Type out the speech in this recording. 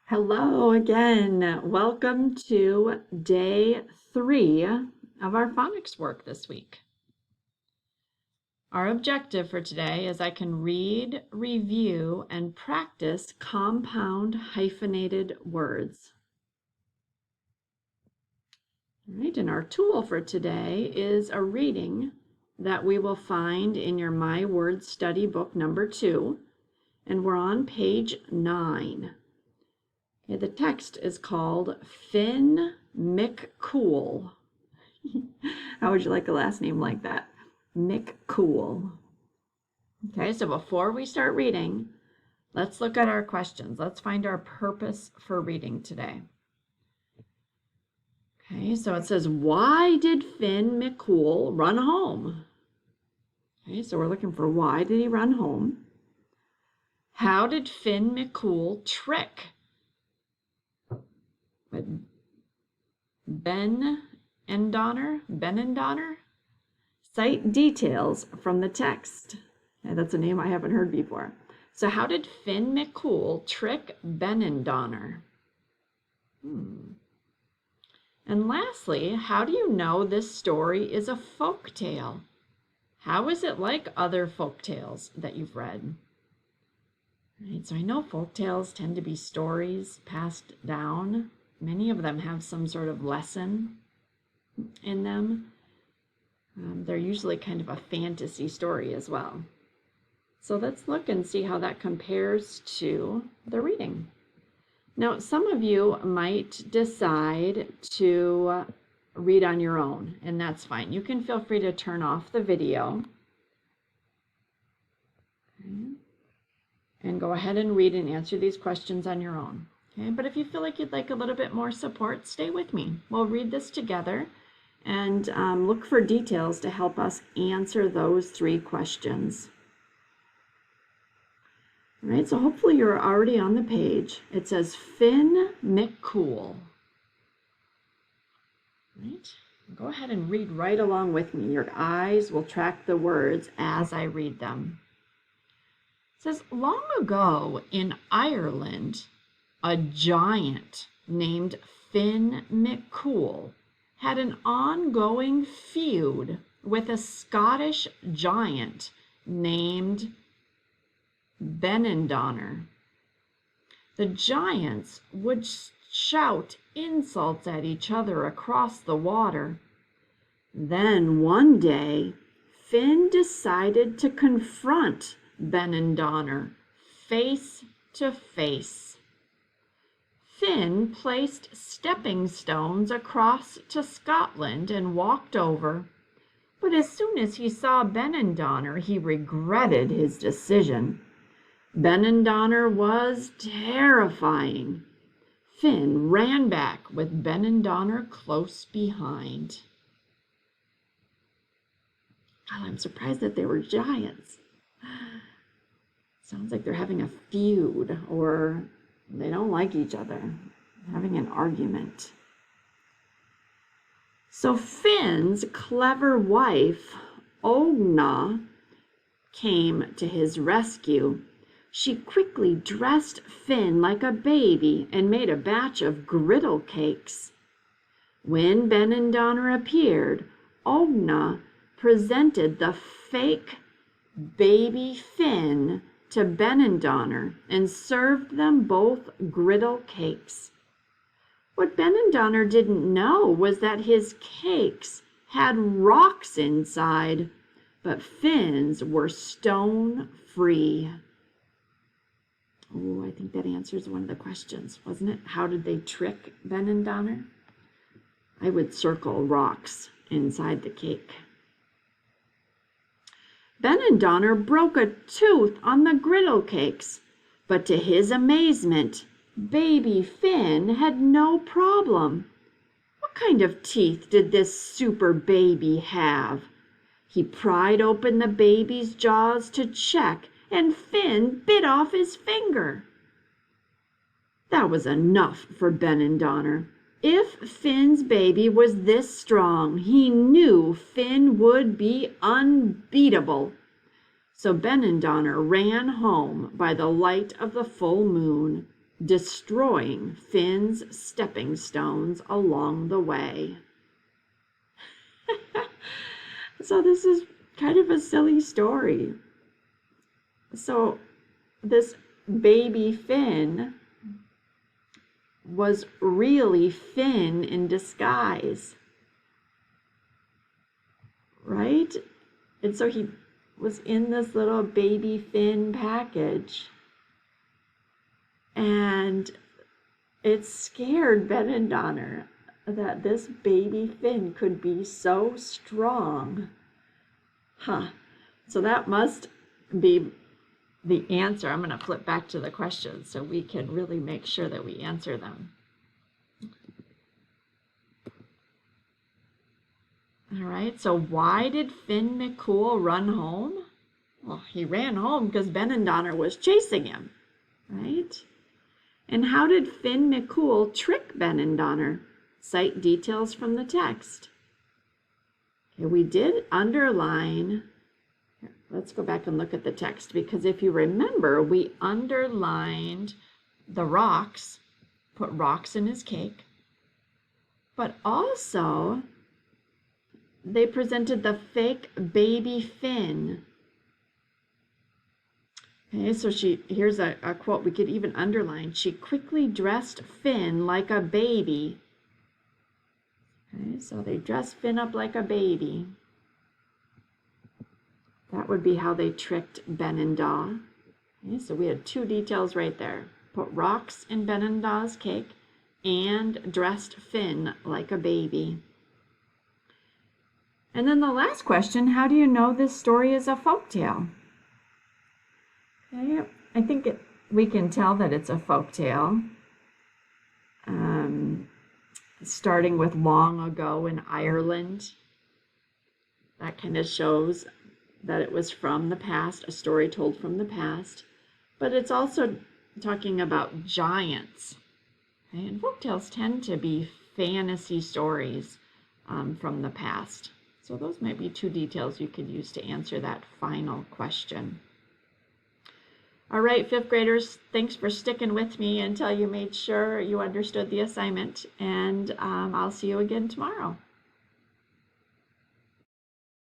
Hello again. Welcome to day 3 of our phonics work this week. Our objective for today is I can read, review, and practice compound hyphenated words. All right, and our tool for today is a reading that we will find in your My Words Study book number 2, and we're on page 9. Okay, the text is called Finn McCool. How would you like a last name like that? McCool. Okay, so before we start reading, let's look at our questions. Let's find our purpose for reading today. Okay, so it says, why did Finn McCool run home? Okay, so we're looking for why did he run home? How did Finn McCool trick Ben and Donner? Cite details from the text. Okay, that's a name I haven't heard before. So how did Finn McCool trick Ben and Donner? And lastly, how do you know this story is a folk tale? How is it like other folk tales that you've read? Right, so I know folk tales tend to be stories passed down. Many of them have some sort of lesson in them. They're usually kind of a fantasy story as well. So let's look and see how that compares to the reading. Now, some of you might decide to read on your own, and that's fine. You can feel free to turn off the video. Okay. And go ahead and read and answer these questions on your own. Okay, but if you feel like you'd like a little bit more support, stay with me. We'll read this together and look for details to help us answer those 3 questions. All right, so hopefully you're already on the page. It says Finn McCool. Right, go ahead and read right along with me. Your eyes will track the words as I read them. It says, long ago in Ireland, a giant named Finn McCool had an ongoing feud with a Scottish giant named Benandonner. The giants would shout insults at each other across the water. Then one day, Finn decided to confront Benandonner face to face. Finn placed stepping stones across to Scotland and walked over, but as soon as he saw Benandonner, he regretted his decision. Benandonner was terrifying. Finn ran back with Benandonner close behind. Oh, I'm surprised that they were giants. Sounds like they're having a feud, or they don't like each other, having an argument. So Finn's clever wife, Ogna, came to his rescue. She quickly dressed Finn like a baby and made a batch of griddle cakes. When Benandonner appeared, Ogna presented the fake baby Finn to Benandonner and served them both griddle cakes. What Benandonner didn't know was that his cakes had rocks inside, but Finn's were stone-free. Oh, I think that answers one of the questions, wasn't it? How did they trick Benandonner? I would circle rocks inside the cake. Benandonner broke a tooth on the griddle cakes, but to his amazement, baby Finn had no problem. What kind of teeth did this super baby have? He pried open the baby's jaws to check, and Finn bit off his finger. That was enough for Benandonner. If Finn's baby was this strong, he knew Finn would be unbeatable. So Benandonner ran home by the light of the full moon. destroying Finn's stepping stones along the way. So this is kind of a silly story. So this baby Finn was really Finn in disguise, right? And so he was in this little baby Finn package. And it scared Ben and Donner that this baby Finn could be so strong. So that must be the answer. I'm going to flip back to the questions so we can really make sure that we answer them. All right, so why did Finn McCool run home? Well, he ran home because Ben and Donner was chasing him, right? And how did Finn McCool trick Ben and Donner? Cite details from the text. Okay, we did underline. Here, let's go back and look at the text, because if you remember, we underlined the rocks, put rocks in his cake, but also they presented the fake baby Finn. Okay, so here's a quote we could even underline. She quickly dressed Finn like a baby. Okay, so they dressed Finn up like a baby. That would be how they tricked Ben and Daw. Okay, so we had two details right there. Put rocks in Ben and Daw's cake and dressed Finn like a baby. And then the last question, how do you know this story is a folktale? Okay, I think we can tell that it's a folktale. Starting with long ago in Ireland. That kind of shows that it was from the past, a story told from the past. But it's also talking about giants. Okay? And folktales tend to be fantasy stories from the past. So those might be two details you could use to answer that final question. All right, fifth graders, thanks for sticking with me until you made sure you understood the assignment, and I'll see you again tomorrow.